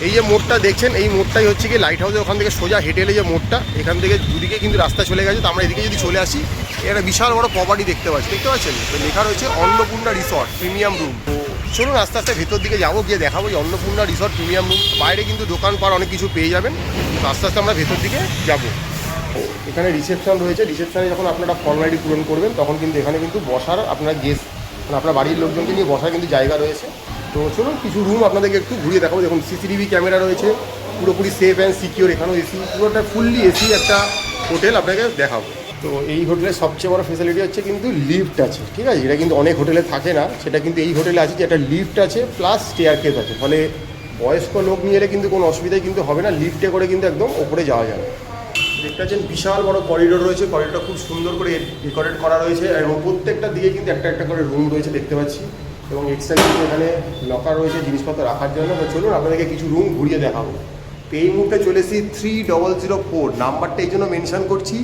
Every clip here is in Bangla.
এই যে মোড়টা দেখছেন, এই মোড়টাই হচ্ছে কি লাইট হাউসে ওখান থেকে সোজা হেঁটে এলে যে মোড়টা, এখান থেকে দুদিকে কিন্তু রাস্তা চলে গেছে। তো আমরা এদিকে যদি চলে আসি, একটা বিশাল বড় প্রপার্টি দেখতে পাচ্ছেন। তো লেখা রয়েছে অন্নপূর্ণা রিসর্ট প্রিমিয়াম রুম। তো চলুন আস্তে আস্তে ভেতর দিকে যাবো, গিয়ে দেখাবো যে অন্নপূর্ণা রিসর্ট প্রিমিয়াম রুম। বাইরে কিন্তু দোকান পার অনেক কিছু পেয়ে যাবেন। তো আস্তে আস্তে আমরা ভেতর দিকে যাবো। এখানে রিসেপশন রয়েছে। রিসেপশনে যখন আপনারা ফর্মালিটি পূরণ করবেন, তখন কিন্তু এখানে কিন্তু বসার আপনার গেস্ট মানে আপনার বাড়ির লোকজনকে নিয়ে বসার কিন্তু জায়গা রয়েছে। তো চলুন কিছু রুম আপনাদেরকে একটু ঘুরিয়ে দেখাবো। দেখুন সিসিটিভি ক্যামেরা রয়েছে, পুরোপুরি সেফ অ্যান্ড সিকিওর। এখানেও এসি, পুরোটা ফুললি এসি একটা হোটেল আপনাকে দেখাবো। তো এই হোটেলের সবচেয়ে বড় ফেসিলিটি হচ্ছে কিন্তু লিফট আছে, ঠিক আছে? এটা কিন্তু অনেক হোটেলে থাকে না, সেটা কিন্তু এই হোটেলে আছে যে একটা লিফট আছে প্লাস স্টেয়ার কেস আছে। ফলে বয়স্ক লোক নিয়ে এলে কিন্তু কোনো অসুবিধাই কিন্তু হবে না, লিফটে করে কিন্তু একদম ওপরে যাওয়া যাবে। দেখতে পাচ্ছেন বিশাল বড় করিডোর রয়েছে। করিডোরটা খুব সুন্দর করে ডেকোরেট করা রয়েছে এবং প্রত্যেকটা দিকে কিন্তু একটা একটা করে রুম রয়েছে দেখতে পাচ্ছি। এবং এক্সট্রা কিন্তু এখানে লকার রয়েছে জিনিসপত্র রাখার জন্য। তো চলুন আপনাদেরকে কিছু রুম ঘুরিয়ে দেখাবো। তো এই মুহূর্তে চলে এসেছি 3004 নাম্বারটা এই জন্য মেনশন করছি,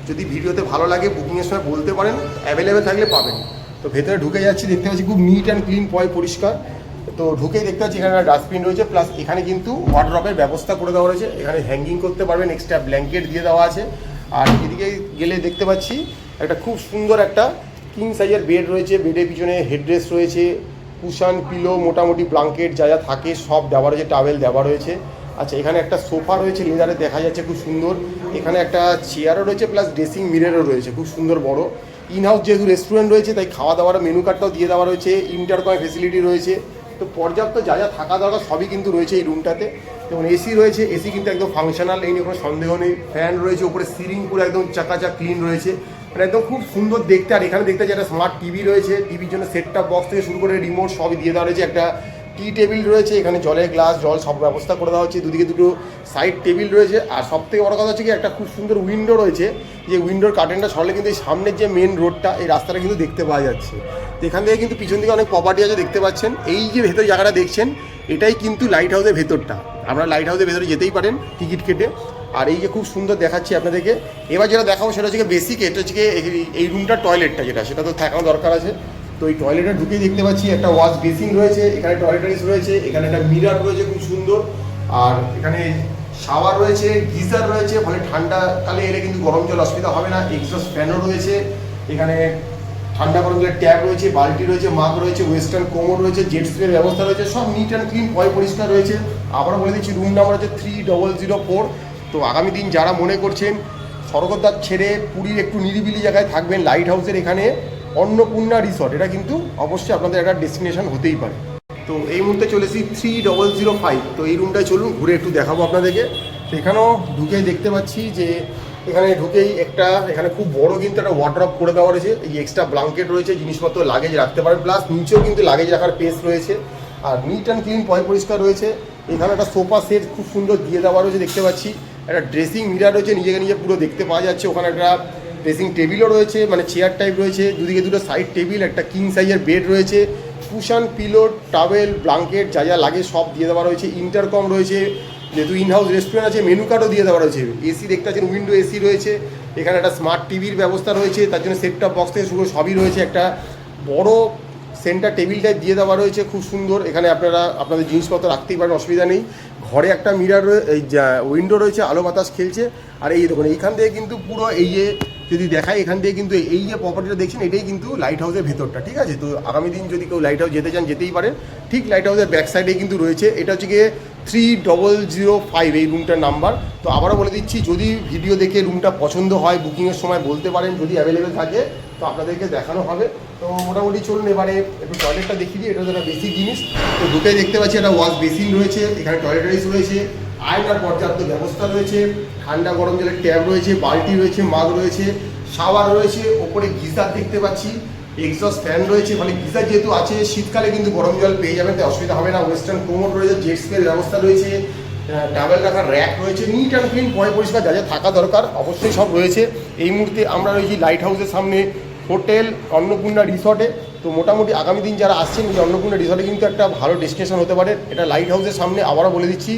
যদি ভিডিওতে ভালো লাগে বুকিংয়ের সময় বলতে পারেন, অ্যাভেলেবেল থাকলে পাবেন। তো ভেতরে ঢুকে যাচ্ছি, দেখতে পাচ্ছি খুব নিট অ্যান্ড ক্লিন, পরিষ্কার। তো ঢুকেই দেখতে পাচ্ছি এখানে ডাস্টবিন রয়েছে, প্লাস এখানে কিন্তু ওয়ার্ডরোবের ব্যবস্থা করে দেওয়া রয়েছে। এখানে হ্যাঙ্গিং করতে পারবেন, এক্সট্রা ব্ল্যাঙ্কেট দিয়ে দেওয়া আছে। আর এদিকে গেলে দেখতে পাচ্ছি একটা খুব সুন্দর একটা কিং সাইজের বেড রয়েছে। বেডের পিছনে হেডরেস রয়েছে, কুশান, পিলো, মোটামুটি ব্ল্যাঙ্কেট যা যা থাকে সব দেওয়া রয়েছে, টাওয়েল দেওয়া রয়েছে। আচ্ছা, এখানে একটা সোফা রয়েছে, লেদারে দেখা যাচ্ছে খুব সুন্দর। এখানে একটা চেয়ারও রয়েছে, প্লাস ড্রেসিং মিররও রয়েছে খুব সুন্দর বড়। ইনহাউস যেহেতু রেস্টুরেন্ট রয়েছে, তাই খাওয়া দাওয়ার মেনু কার্ডটাও দিয়ে দেওয়া রয়েছে, ইন্টারকম ফেসিলিটি রয়েছে। তো পর্যাপ্ত যা যা থাকা দরকার সবই কিন্তু রয়েছে এই রুমটাতে। যেমন এসি রয়েছে, এসি কিন্তু একদম ফাংশনাল, এই নিয়ে কোনো সন্দেহ নেই। ফ্যান রয়েছে, উপরে সিলিং পুরো একদম চাকাচাক ক্লিন রয়েছে, মানে একদম খুব সুন্দর দেখতে। আর এখানে দেখতে একটা স্মার্ট টিভি রয়েছে, টিভির জন্য সেট টপ বক্স থেকে শুরু করে রিমোট সবই দিয়ে দেওয়া রয়েছে। একটা টি টেবিল রয়েছে, এখানে জলের গ্লাস, জল সব ব্যবস্থা করে দেওয়া হচ্ছে। দুদিকে দুটো সাইড টেবিল রয়েছে। আর সব থেকে বড় কথা হচ্ছে কি, একটা খুব সুন্দর উইন্ডো রয়েছে, যে উইন্ডোর কার্টেনটা সরলে কিন্তু এই সামনের যে মেন রোডটা, এই রাস্তাটা কিন্তু দেখতে পাওয়া যাচ্ছে। তো এখান থেকে কিন্তু পিছন দিকে অনেক প্রপার্টি আছে দেখতে পাচ্ছেন। এই যে ভেতর জায়গাটা দেখছেন, এটাই কিন্তু লাইট হাউসের ভেতরটা। আপনারা লাইট হাউসের ভেতরে যেতেই পারেন টিকিট কেটে। আর এই যে খুব সুন্দর দেখাচ্ছি আপনাদেরকে, এবার যেটা দেখাবো সেটা হচ্ছে বেসিক। এটা হচ্ছে এই রুমটার টয়লেটটা, যেটা সেটা তো থাকানো দরকার আছে। তো এই টয়লেটে ঢুকেই দেখতে পাচ্ছি একটা ওয়াশ বেসিন রয়েছে, এখানে টয়লেটারিস রয়েছে, এখানে একটা মিরার রয়েছে খুব সুন্দর। আর এখানে শাওয়ার রয়েছে, গিজার রয়েছে, ফলে ঠান্ডা কালে এলে কিন্তু গরম জল অসুবিধা হবে না। এক্সস্ট ফ্যানও রয়েছে, এখানে ঠান্ডা গরম জলের ট্যাপ রয়েছে, বালতি রয়েছে, মাগ রয়েছে, ওয়েস্টার্ন কোমর রয়েছে, জেট স্প্রের ব্যবস্থা রয়েছে, সব নিট অ্যান্ড ক্লিন, পরিষ্কার রয়েছে। আবারও বলে দিচ্ছি রুম নাম্বার হচ্ছে 3004। তো আগামী দিন যারা মনে করছেন স্বর্গদ্বার ছেড়ে পুরীর একটু নিরিবিলি জায়গায় থাকবেন, লাইট হাউসের এখানে অন্নপূর্ণা রিসর্ট, এটা কিন্তু অবশ্যই আপনাদের একটা ডেস্টিনেশন হতেই পারে। তো এই মুহূর্তে চলেছি 3005। তো এই রুমটায় চলুন ঘুরে একটু দেখাবো আপনাদেরকে। তো এখানেও ঢুকেই দেখতে পাচ্ছি যে এখানে ঢুকেই এখানে খুব বড় কিন্তু একটা ওয়ার্ডরোব করে দেওয়া রয়েছে। এই এক্সট্রা ব্ল্যাঙ্কেট রয়েছে, জিনিসপত্র লাগেজ রাখতে পারেন, প্লাস নিচেও কিন্তু লাগেজ রাখার পেস রয়েছে। আর নিট অ্যান্ড ক্লিন, পরিষ্কার রয়েছে। এখানে একটা সোফা সেট খুব সুন্দর দিয়ে দেওয়া রয়েছে দেখতে পাচ্ছি। একটা ড্রেসিং মিরার রয়েছে, নিজেকে নিজে পুরো দেখতে পাওয়া যাচ্ছে। ওখানে একটা ড্রেসিং টেবিলও রয়েছে, মানে চেয়ার টাইপ রয়েছে, দুদিকে দুটো সাইড টেবিল, একটা কিং সাইজের বেড রয়েছে, কুশান, পিলো, টাওয়েল, ব্ল্যাঙ্কেট যা যা লাগে সব দিয়ে দেওয়া রয়েছে। ইন্টারকম রয়েছে, যেহেতু ইনহাউস রেস্টুরেন্ট আছে মেনু কার্ডও দিয়ে দেওয়া রয়েছে। এসি দেখতে পাচ্ছেন, উইন্ডো এসি রয়েছে। এখানে একটা স্মার্ট টিভির ব্যবস্থা রয়েছে, তার জন্য সেট টপ বক্স থেকে শুরু সবই রয়েছে। একটা বড় সেন্টার টেবিল টাইপ দিয়ে দেওয়া রয়েছে খুব সুন্দর। এখানে আপনারা আপনাদের জিনিসপত্র রাখতেই পারেন, অসুবিধা নেই। ঘরে একটা মিরার এই উইন্ডো রয়েছে, আলো বাতাস খেলছে। আর এই দেখুন এইখান থেকে কিন্তু পুরো এই যে যদি দেখায়, এখান থেকে কিন্তু এই যে প্রপার্টিটা দেখছেন, এটাই কিন্তু লাইট হাউসের ভেতরটা, ঠিক আছে? তো আগামী দিন যদি কেউ লাইট হাউস যেতে চান যেতেই পারেন। ঠিক লাইট হাউসের ব্যাক সাইডেই কিন্তু রয়েছে। এটা হচ্ছে গিয়ে 3005 এই রুমটার নাম্বার। তো আবারও বলে দিচ্ছি, যদি ভিডিও দেখে রুমটা পছন্দ হয় বুকিংয়ের সময় বলতে পারেন, যদি অ্যাভেলেবেল থাকে তো আপনাদেরকে দেখানো হবে। তো মোটামুটি চলুন এবারে একটু টয়লেটটা দেখিয়ে দিই। এটা তো একটা বেসিক জিনিস। তো ঢুকেই দেখতে পাচ্ছি একটা ওয়াশ বেসিন রয়েছে, এখানে টয়লেটারিস রয়েছে, আয়নার পর্যাপ্ত ব্যবস্থা রয়েছে, ঠান্ডা গরম জলের ট্যাপ রয়েছে, বালতি রয়েছে, মাগ রয়েছে, শাওয়ার রয়েছে, ওপরে গিজার দেখতে পাচ্ছি, এক্সস্ট ফ্যান রয়েছে। ফলে গিজার যেহেতু আছে, শীতকালে কিন্তু গরম জল পেয়ে যাবেন, তাই অসুবিধা হবে না। ওয়েস্টার্ন কোমোড রয়েছে, জেট স্প্রের ব্যবস্থা রয়েছে, টাওয়েল রাখার র্যাক রয়েছে, নিট অ্যান্ড ক্লিন, পরিষ্কার যা যা থাকা দরকার অবশ্যই সব রয়েছে। এই মুহূর্তে আমরা রয়েছি লাইট হাউসের সামনে, হোটেল অন্নপূর্ণা রিসর্টে। তো মোটামুটি আগামী দিন যারা আসছেন, এই অন্নপূর্ণা রিসর্টে কিন্তু একটা ভালো ডেস্টিনেশন হতে পারে। এটা লাইট হাউসের সামনে। আবারও বলে দিচ্ছি,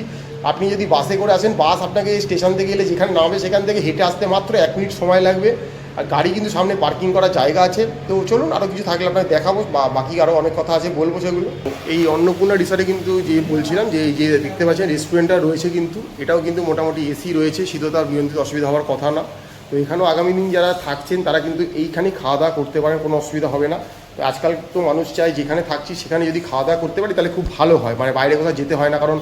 আপনি যদি বাসে করে আসেন, বাস আপনাকে স্টেশন থেকে এলে যেখানে নামবে সেখান থেকে হেঁটে আসতে মাত্র 1 মিনিট সময় লাগবে। আর গাড়ি কিন্তু সামনে পার্কিং করার জায়গা আছে। তো চলুন আরও কিছু থাকলে আপনাকে দেখাবো, বা বাকি আরও অনেক কথা আছে বলবো সেগুলো। এই অন্নপূর্ণা রিসর্টে কিন্তু যে বলছিলাম যে এই যে দেখতে পাচ্ছেন রেস্টুরেন্টটা রয়েছে, কিন্তু এটাও কিন্তু মোটামুটি এসি রয়েছে, শীততাপ নিয়ন্ত্রিত, অসুবিধা হওয়ার কথা না। তো এখানেও আগামী দিন যারা থাকছেন তারা কিন্তু এইখানেই খাওয়া দাওয়া করতে পারেন, কোনো অসুবিধা হবে না। তো আজকাল তো মানুষ চায় যেখানে থাকছি সেখানে যদি খাওয়া দাওয়া করতে পারি তাহলে খুব ভালো হয়, মানে বাইরে কোথাও যেতে হয় না। কারণ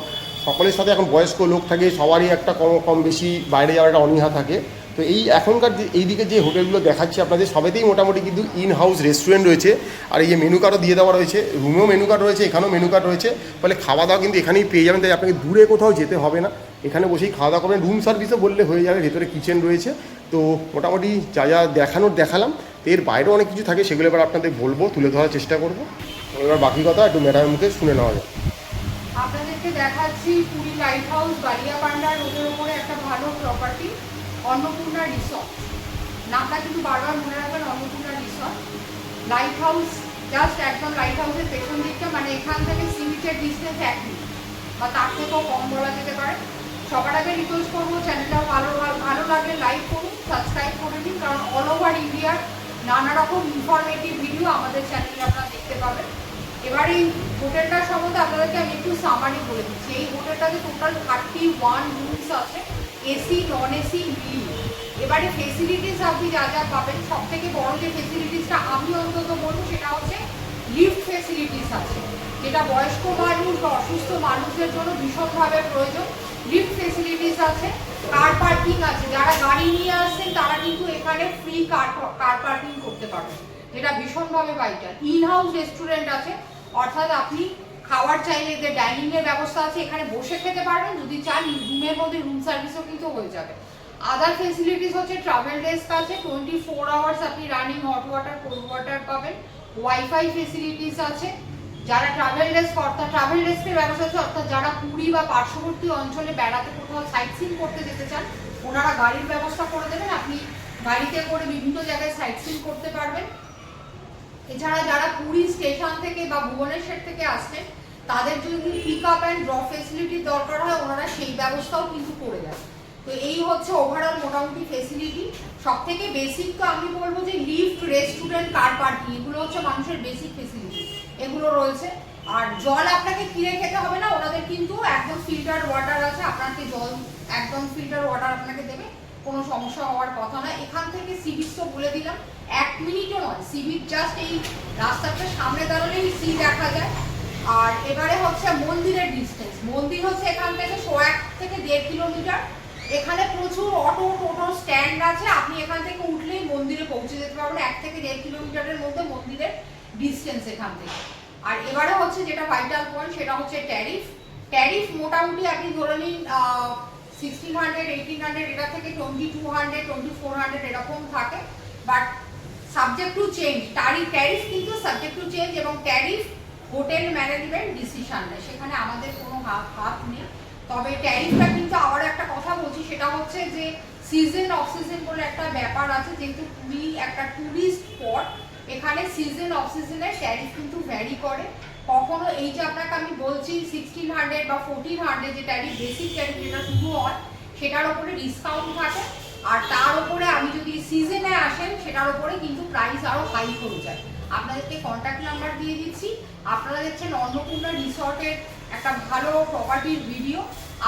সকলের সাথে এখন বয়স্ক লোক থাকে, সবারই একটা কম বেশি বাইরে যাওয়ার একটা অনীহা থাকে। তো এই এখনকার এই দিকে যে হোটেলগুলো দেখাচ্ছি আপনাদের সবেতেই মোটামুটি কিন্তু ইন হাউস রেস্টুরেন্ট রয়েছে। আর এই যে মেনু কার্ডও দিয়ে দেওয়া রয়েছে, রুমেও মেনু কার্ড রয়েছে, এখানেও মেনু কার্ড রয়েছে, ফলে খাওয়া দাওয়া কিন্তু এখানেই পেয়ে যাবেন। তাই আপনাকে দূরে কোথাও যেতে হবে না, এখানে বসেই খাওয়া দাওয়া করবেন। রুম সার্ভিসও বললে হয়ে যাবে, ভেতরে কিচেন রয়েছে। তো মোটামুটি যা যা দেখানোর দেখালাম, তো এর বাইরেও অনেক কিছু থাকে, সেগুলো এবার আপনাদের বলবো, তুলে ধরার চেষ্টা করবো। এবার বাকি কথা একটু ম্যাডামের মুখে শুনে নেওয়া যায়। আপনাদেরকে দেখাচ্ছি পুরী লাইট হাউস বালিয়াপান্ডা রোডের উপরে একটা ভালো প্রপার্টি, অন্নপূর্ণা রিসর্ট। নামটা কিন্তু বারবার মনে রাখবেন, Annapurna resort. Light house just একদম লাইট হাউসের পেছন দিকটা, মানে এখান থেকে সি বিচের ডিস্টেন্স 1 মিনিট বা তার থেকেও কম বলা যেতে পারে। সবার আগে রিকোয়েস্ট করবো, চ্যানেলটা ভালো লাগলে লাইক করুন, সাবস্ক্রাইব করে দিন, কারণ অল ওভার ইন্ডিয়ার নানা রকম ইনফরমেটিভ ভিডিও আমাদের চ্যানেলে আপনারা দেখতে পাবেন। এবার এই হোটেলটার সম্বন্ধে আপনাদেরকে আমি একটু সামারি বলে দিচ্ছি। এই হোটেলটাতে টোটাল 31 রুমস আছে, এসি নন এসি মিলিয়ে। এবারে ফেসিলিটিস আপনি যা যা পাবেন, সব থেকে বড় যে ফেসিলিটিসটা আমি অন্তত বলবো সেটা হচ্ছে লিফট ফেসিলিটিস আছে, যেটা বয়স্ক মানুষ বা অসুস্থ মানুষদের জন্য ভীষণভাবে প্রয়োজন। লিফট ফেসিলিটিস আছে, কার পার্কিং আছে, যারা গাড়ি নিয়ে আসছেন তারা কিন্তু এখানে ফ্রি কার পার্কিং করতে পারবেন, যেটা ভীষণভাবে ভাইটাল। ইন হাউস রেস্টুরেন্ট আছে, অর্থাৎ আপনি খাওয়ার চাইলে যে ডাইনিং এর ব্যবস্থা আছে, এখানে বসে খেতে পারবেন, যদি চান রুমের মধ্যে রুম সার্ভিসও কিন্তু হয়ে যাবে। আদার ফেসিলিটিস হচ্ছে ট্রাভেল ডেস্ক আছে, 24 আওয়ার্স আপনি running hot water cold water পাবেন। ওয়াইফাই ফেসিলিটিস আছে। যারা ট্রাভেল ডেস্ক অর্থাৎ ট্রাভেল ডেস্কের ব্যবস্থা আছে, অর্থাৎ যারা পুরী বা পার্শ্ববর্তী অঞ্চলে বেড়াতে কোথাও সাইট সিন করতে যেতে চান, ওনারা গাড়ির ব্যবস্থা করে দেবেন, আপনি গাড়িতে করে বিভিন্ন জায়গায় সাইট সিন করতে পারবেন। এছাড়া যারা পুরী স্টেশন থেকে বা ভুবনেশ্বর থেকে আসছেন, তাদের যদি পিক আপ অ্যান্ড ড্রপ ফেসিলিটির দরকার হয়, ওনারা সেই ব্যবস্থাও কিন্তু করে দেন। তো এই হচ্ছে ওভারঅল মোটামুটি ফেসিলিটি। সব থেকে বেসিক তো আমি বলবো যে লিফট, রেস্টুরেন্ট, কার পার্কিং, এগুলো হচ্ছে মানুষের বেসিক ফেসিলিটি, এগুলো রয়েছে। আর জল আপনাকে কিনে খেতে হবে না, ওনাদের কিন্তু একদম ফিল্টার ওয়াটার আছে, আপনাকে জল একদম ফিল্টার ওয়াটার আপনাকে দেবে, কোনো সমস্যা হওয়ার কথা না। এখান থেকে সি বিচ তো বলে দিলাম, 1 মিনিটও নয়, সি বিচ জাস্ট এই রাস্তাটার সামনে দাঁড়ালেই সি দেখা যায়। আর এবারে হচ্ছে মন্দিরের ডিস্টেন্স, মন্দির হচ্ছে এখান থেকে 1 থেকে 1.5 কিলোমিটার। এখানে প্রচুর অটো টোটো স্ট্যান্ড আছে, আপনি এখান থেকে উঠলেই মন্দিরে পৌঁছে যেতে পারবেন। 1 থেকে 1.5 কিলোমিটারের মধ্যে মন্দিরের ডিস্টেন্স এখান থেকে। আর এবারে হচ্ছে যেটা ভাইটাল পয়েন্ট, সেটা হচ্ছে ট্যারিফ মোটামুটি আপনি ধরে নিন 1600, 1800, এটা থেকে 2200, 2400 এরকম থাকে, but subject to change. Tariff কিন্তু সাবজেক্ট টু চেঞ্জ, এবং ট্যারিফ হোটেল ম্যানেজমেন্ট ডিসিশন নেয়, সেখানে আমাদের কোনো হাত নেই। তবে ট্যারিফটা কিন্তু আবার একটা কথা বলছি, সেটা হচ্ছে যে সিজন অফ সিজন বলে একটা ব্যাপার আছে, যেহেতু পুরী একটা ট্যুরিস্ট স্পট, এখানে সিজন অফ সিজনের ট্যারিফ কিন্তু ভ্যারি করে। কখনো এই যে আপনাকে আমি বলছি 1600 বা 1400 যে ট্যারিফ, বেসিক ট্যারিফ যেটা শুরু হয়, সেটার উপরে ডিসকাউন্ট থাকে। আর তার উপরে আমি যদি সিজনে আসেন, সেটার উপরে কিন্তু প্রাইস আরও হাই হয়ে যায়। আপনাদেরকে কন্ট্যাক্ট নাম্বার দিয়ে দিচ্ছি। আপনারা দেখছেন অন্নপূর্ণা রিসর্টের একটা ভালো প্রপার্টির ভিডিও।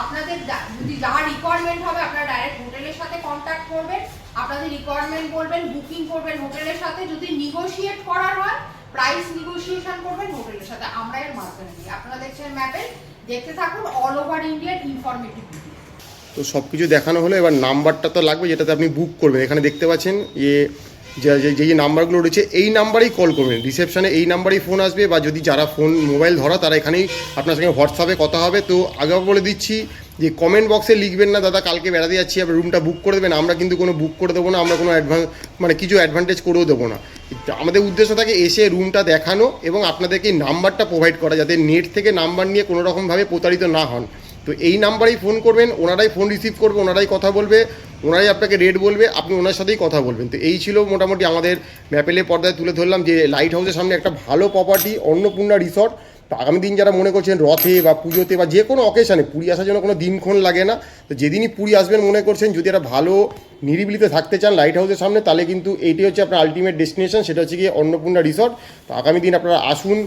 আপনাদের যদি যা রিকোয়ারমেন্ট হবে, আপনারা ডাইরেক্ট হোটেলের সাথে কন্ট্যাক্ট করবেন, আপনাদের রিকোয়ারমেন্ট বলবেন, বুকিং করবেন হোটেলের সাথে। যদি নিগোশিয়েট করার হয়, প্রাইস নিগোসিয়েশন করবেন হোটেলের সাথে, আমরা এর মাধ্যমে দিই। আপনারা দেখছেন ম্যাপে, দেখতে থাকুন অল ওভার ইন্ডিয়ার ইনফরমেটিভ ভিডিও। তো সব কিছু দেখানো হলো, এবার নাম্বারটা তো লাগবে যেটাতে আপনি বুক করবেন। এখানে দেখতে পাচ্ছেন যে নাম্বারগুলো রয়েছে, এই নাম্বারেই কল করবেন, রিসেপশনে এই নাম্বারেই ফোন আসবে, বা যদি যারা ফোন মোবাইল ধরা তারা এখানেই আপনার সঙ্গে হোয়াটসঅ্যাপে কথা হবে। তো আগেও বলে দিচ্ছি যে কমেন্ট বক্সে লিখবেন না দাদা কালকে বেড়াতে যাচ্ছি, আবার রুমটা বুক করে দেবেন। আমরা কিন্তু কোনো বুক করে দেবো না, আমরা কোনো কিছু অ্যাডভান্টেজ করেও দেবো না। আমাদের উদ্দেশ্য থাকে এসে রুমটা দেখানো এবং আপনাদেরকে নাম্বারটা প্রোভাইড করা, যাতে নেট থেকে নাম্বার নিয়ে কোনো রকমভাবে প্রতারিত না হন। তো এই নাম্বারেই ফোন করবেন, ওনারাই ফোন রিসিভ করবে, ওনারাই কথা বলবে, ওনারাই আপনাকে রেট বলবে, আপনি ওনার সাথেই কথা বলবেন। তো এই ছিল মোটামুটি আমাদের ম্যাপেলে পর্দায় তুলে ধরলাম যে লাইট হাউসের সামনে একটা ভালো প্রপার্টি অন্নপূর্ণা রিসর্ট। তো আগামী দিন যারা মনে করছেন রথে বা পুজোতে বা যে কোনো অকেশানে পুরী আসার জন্য কোনো দিনক্ষণ লাগে না, তো যেদিনই পুরী আসবেন মনে করছেন যদি একটা ভালো নিরিবিলিতে থাকতে চান লাইট হাউসের সামনে, তাহলে কিন্তু এইটি হচ্ছে আপনার আলটিমেট ডেস্টিনেশন, সেটা হচ্ছে গিয়ে অন্নপূর্ণা রিসর্ট। তো আগামী দিন আপনারা আসুন,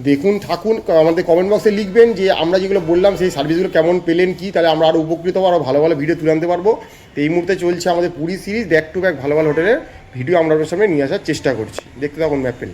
দেখুন, থাকুন, আমাদের কমেন্ট বক্সে লিখবেন যে আমরা যেগুলো বললাম সেই সার্ভিসগুলো কেমন পেলেন কি, তাহলে আমরা আরও উপকৃত হবো, আরও ভালো ভালো ভিডিও তুলে আনতে পারবো। তো এই মুহূর্তে চলছে আমাদের Puri series, back to back ভালো ভালো হোটেলের ভিডিও আমরা আপনার সামনে নিয়ে আসার চেষ্টা করছি। দেখতে থাকুন ম্যাপেল।